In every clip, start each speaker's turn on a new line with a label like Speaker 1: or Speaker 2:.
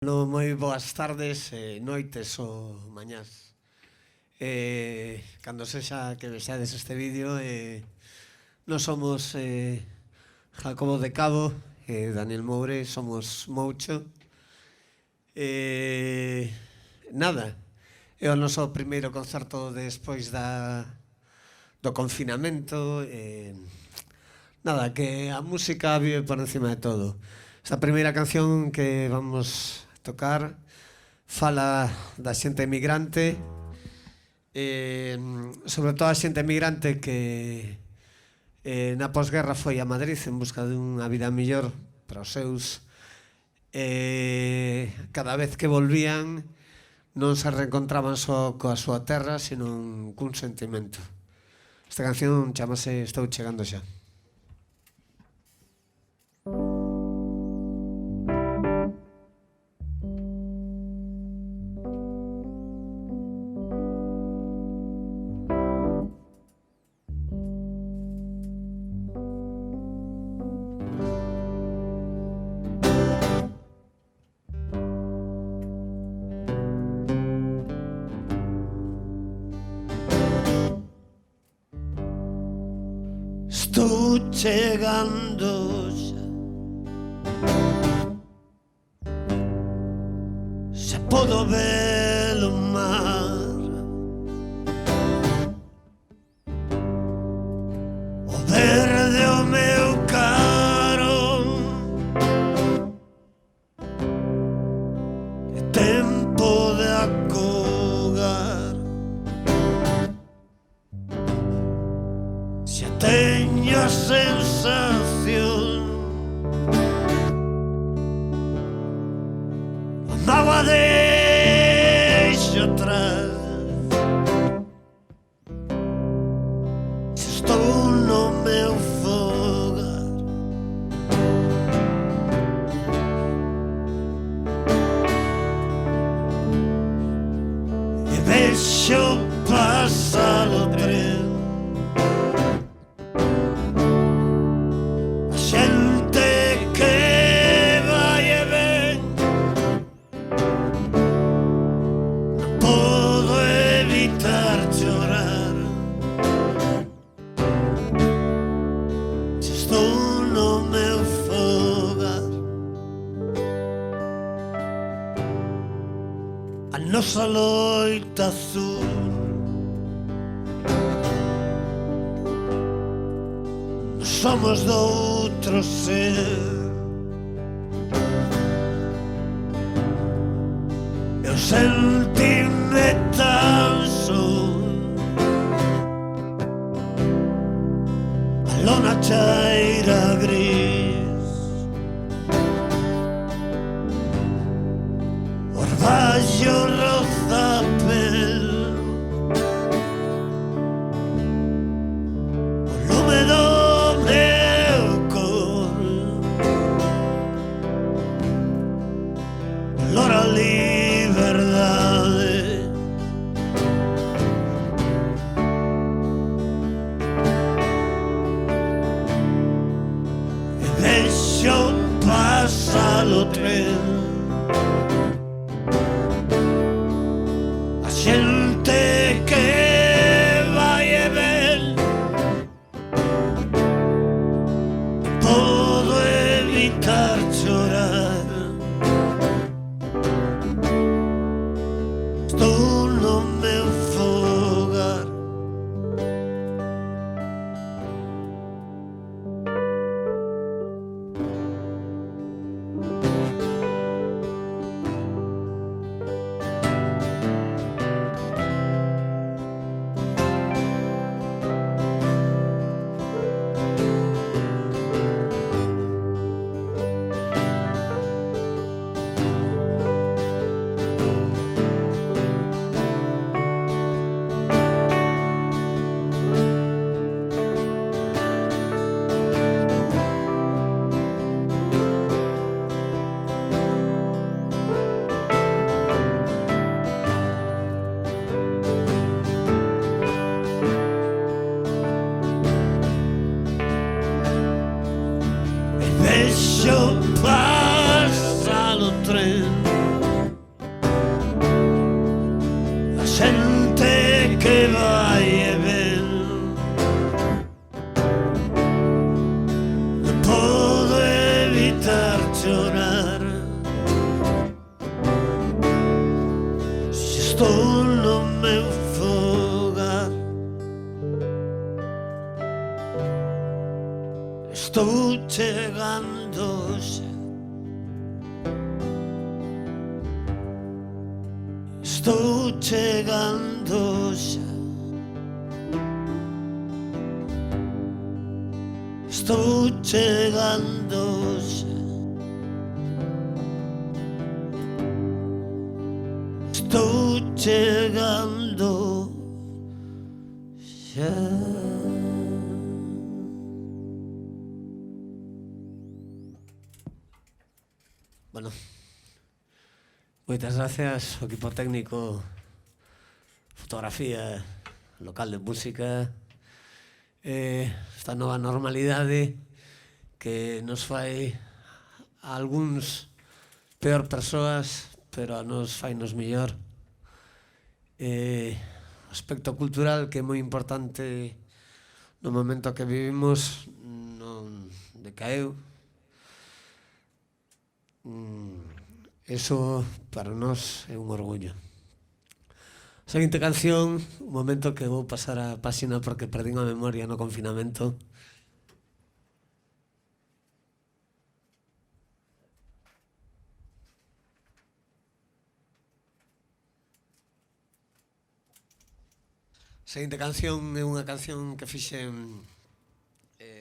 Speaker 1: Moi boas tardes, noites ou mañás. Cando sexa que vexades este vídeo, nós somos Jacobo de Cabo e Daniel Moure, somos Moucho. Nada, é o noso primeiro concerto despois do confinamento. Nada, que a música vive por encima de todo. Esta primeira canción que vamos tocar fala da xente emigrante, sobre todo a xente emigrante que na posguerra foi a Madrid en busca dunha vida mellor para os seus. Cada vez que volvían non se reencontraban só coa súa terra, senón cun sentimento. Esta canción chamase Estou chegando xa. Estou chegando xa podo ver o mar, o verde o meu caro, é tempo de acogar. Xa teño a sensación, andaba deixo atrás. Xa estou no meu fogar, e vexo pasar o tren. Estou no meu fogar, a nosa loita azul somos doutro ser. Eu sentime tan só, a lona chaira gris, orballo roza a pel, o lume do meu cor, olor a liberdade. Vexo pasar o tren, a xente que vai e ven, non podo evitar chorar. Estou no meu fogar, vexo pasar o tren, Estou chegando xa. Estou chegando xa. Estou chegando xa. Estou chegando xa. Bueno, moitas gracias ao equipo técnico, fotografía, local de música, esta nova normalidade que nos fai a algúns peor persoas, pero a nos fainos mellor. Aspecto cultural que é moi importante no momento que vivimos non decaeu. Eso para nós é un orgullo. A seguinte canción, un momento que vou pasar a páxina porque perdín a memoria no confinamento. A seguinte canción é unha canción que fixen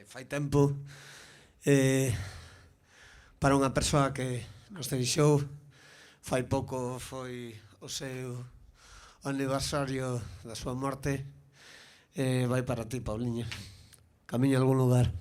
Speaker 1: fai tempo para unha persoa que nos deixou. Fai pouco foi o seu aniversario da súa morte. Vai para ti, Pauliña. Camiño a algún lugar.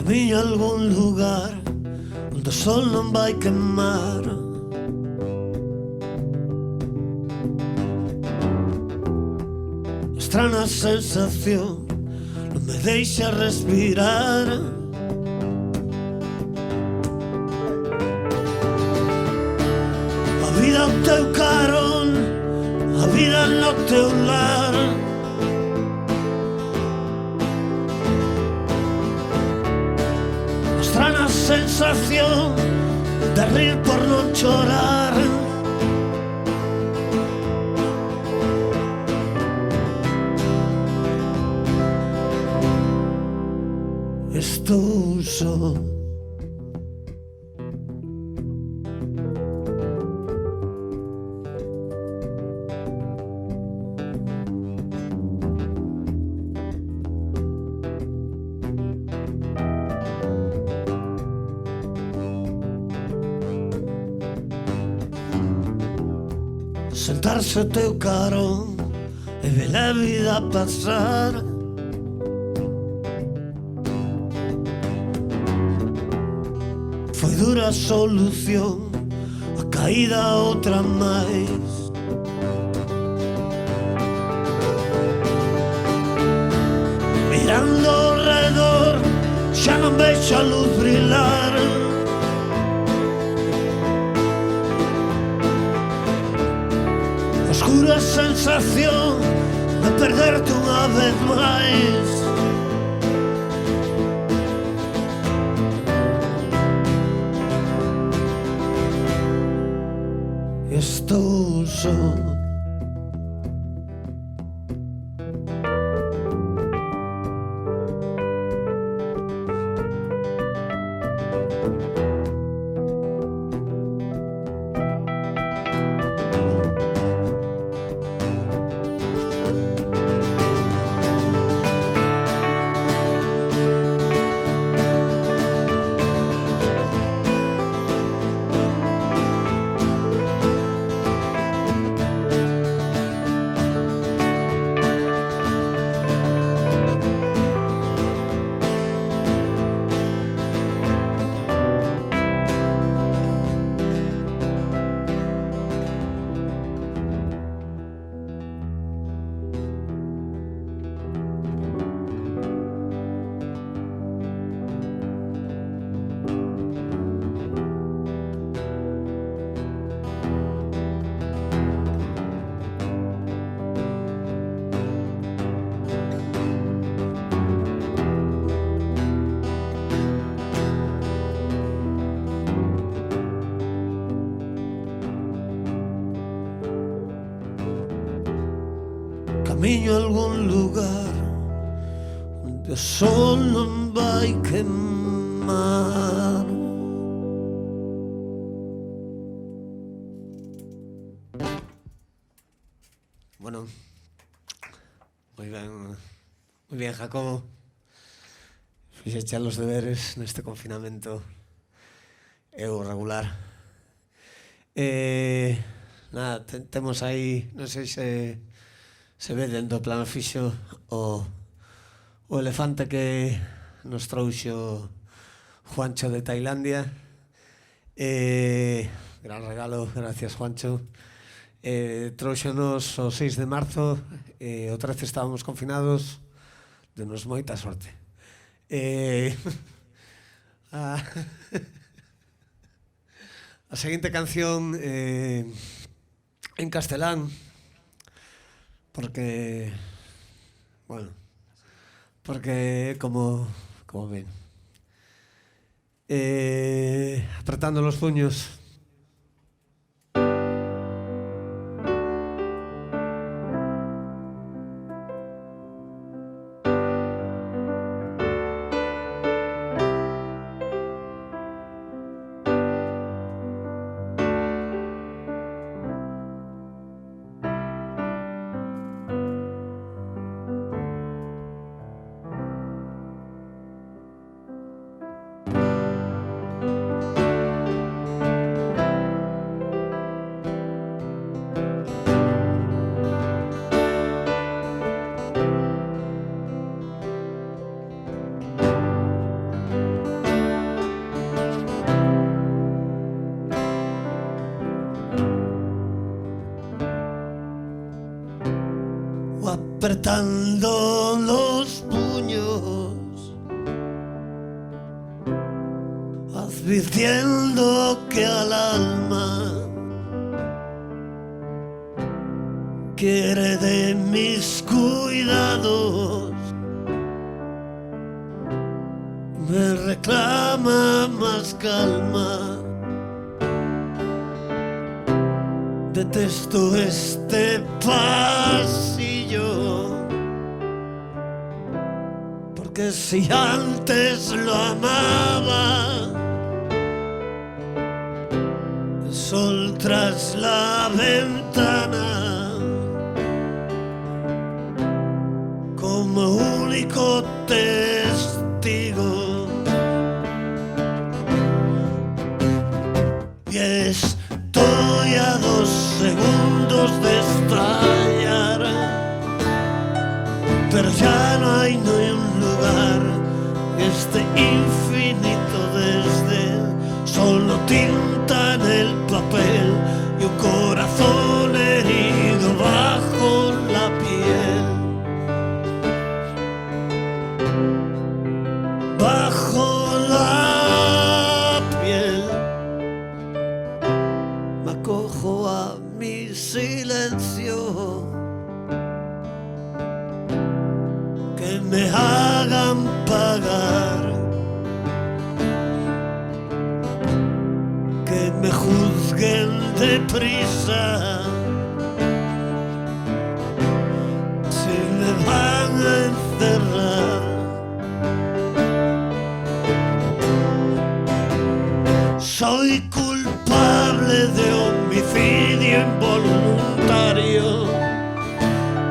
Speaker 1: Camiño a algún lugar onde o sol non vai quemar. Estrana sensación non me deixa respirar. A vida ao teu carón, a vida no teu lar. Estrana sensación de rir por non chorar. Estou só. Sentarse ao teu carón e ver a vida pasar. Foi dura a solución, a caída outra máis. Mirando ao redor, xa non vexo a luz brillar. Oscura sensación de perderte unha vez máis. Estou só. camiño a algún lugar onde o sol non vai quemar. Bueno, muy bien, Jacobo. Fixeche los deberes neste confinamento. Eu regular. Nada, temos aí, non sei se ve dentro do plano fixo o elefante que nos trouxo Juancho de Tailandia. Gran regalo, gracias Juancho. Trouxonos o 6 de marzo, o 13 estábamos confinados, denos moita sorte. A seguinte canción en castelán, porque, bueno, porque como ven, apretando los puños. Apretando los puños, advirtiendo que al alma quiere de mis cuidados, me reclama más calma. Detesto este pasillo, porque si antes lo amaba, el sol tras la ventana, como único testigo, y estoy a 2 segundos de estallar, pero ya no hay ni un lugar, este infinito desde, solo tinta en el papel y un corazón herido bajo la piel, bajo la piel. Me acojo a mi silencio, que me hagan pagar, que me juzguen deprisa, si me van a encerrar. Soy culpable de homicidio involuntario,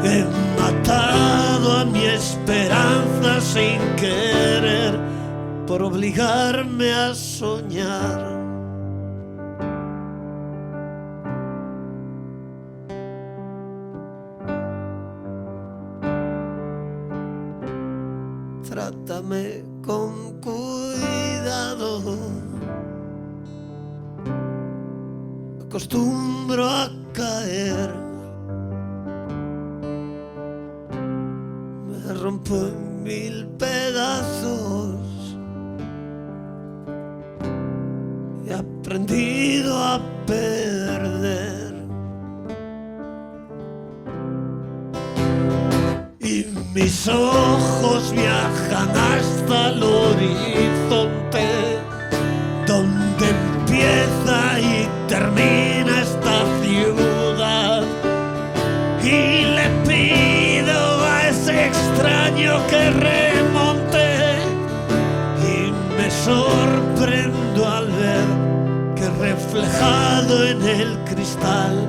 Speaker 1: he matado a mi esperanza sin querer, por obligarme a soñar. Trátame con cuidado, acostumbro a caer, me rompo en 1000 pedazos, he aprendido a perder, y mis ojos viajan hasta el horizonte, donde empieza y termina esta ciudad, y le pido reflejado en el cristal.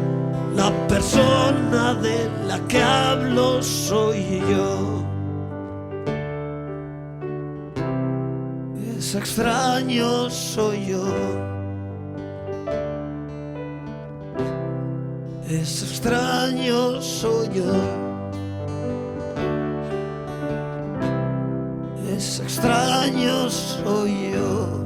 Speaker 1: La persona de la que hablo soy yo. Ese extraño soy yo. Ese extraño soy yo. Ese extraño soy yo.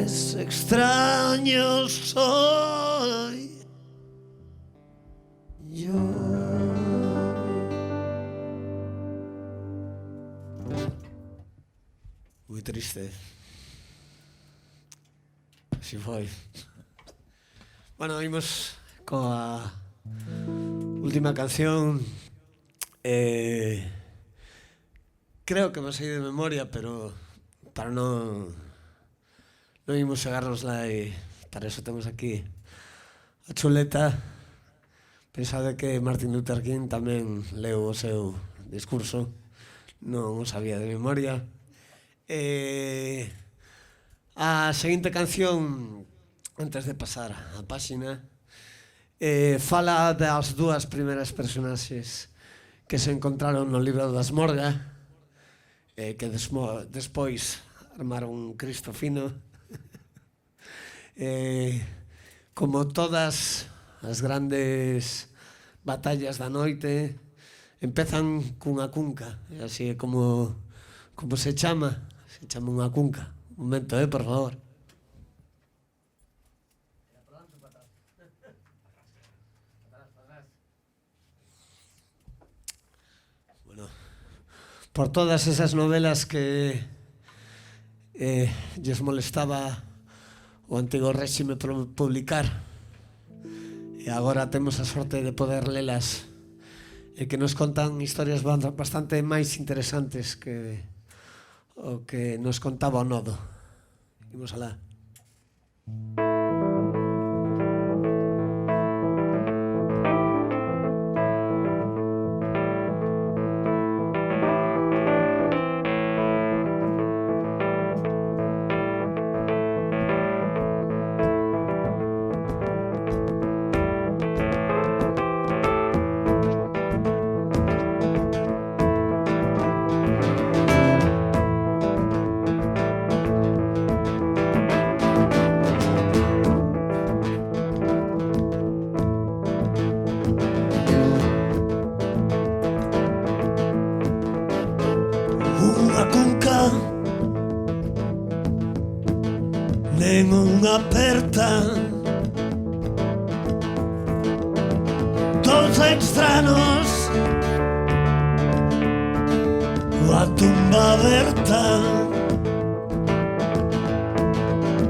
Speaker 1: Ese extraño soy yo. Muy triste. Así foi. Bueno, vimos coa última canción. Creo que me sei de memoria, pero para non imos chegárnosla, e para eso temos aquí a chuleta. Pensade que Martin Luther King tamén leu o seu discurso, non o sabía de memoria. A seguinte canción, antes de pasar a páxina, fala das dúas primeiras personaxes que se encontraron no libro das Morga, que despois armaron un Cristo fino. Como todas as grandes batallas da noite, empezan cunha cunca, e así é como se chama unha cunca. Un momento, por favor. Bueno, por todas esas novelas que lles molestaba o antigo réxime publicar, e agora temos a sorte de poder lelas, e que nos contan historias bastante máis interesantes que o que nos contaba o Nodo. Imos alá. Aperta dos extranos, a tumba aberta,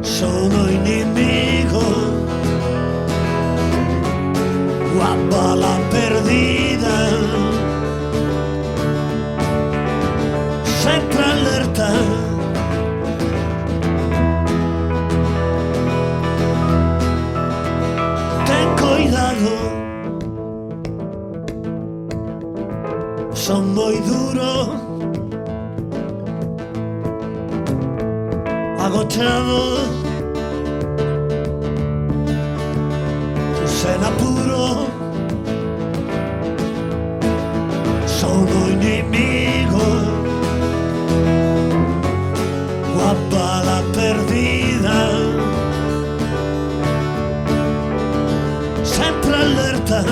Speaker 1: sono inimigo, a bala perdida, sempre alerta. Cuidado, son moi duro, agochado, sen apuro, sono inimigo, a bala perdida. Alerta.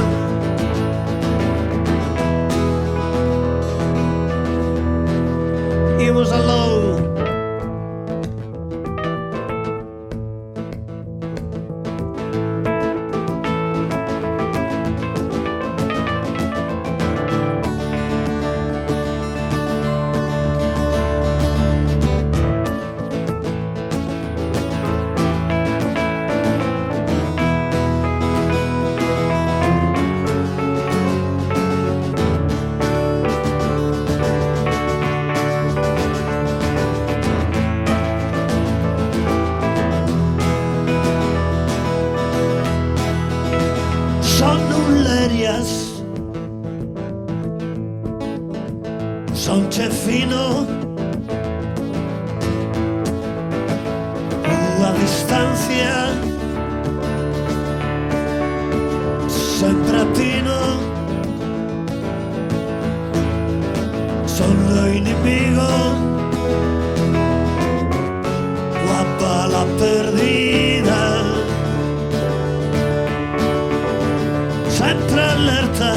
Speaker 1: Imos aló. Son che fino, distancia, sempre atino, solo inimigo, guapa la perdida, sempre alerta.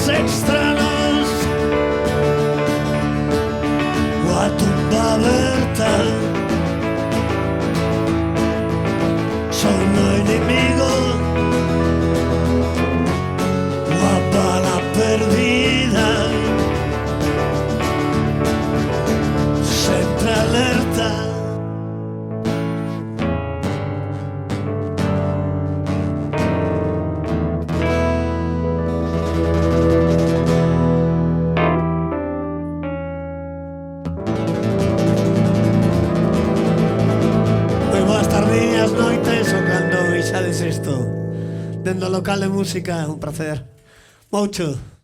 Speaker 1: Extranos, a tumba aberta, sono enemigo, guapa la perdida, sempre alerta. Buenas noites, o cando ixades isto dentro do local de música, un placer. Moucho.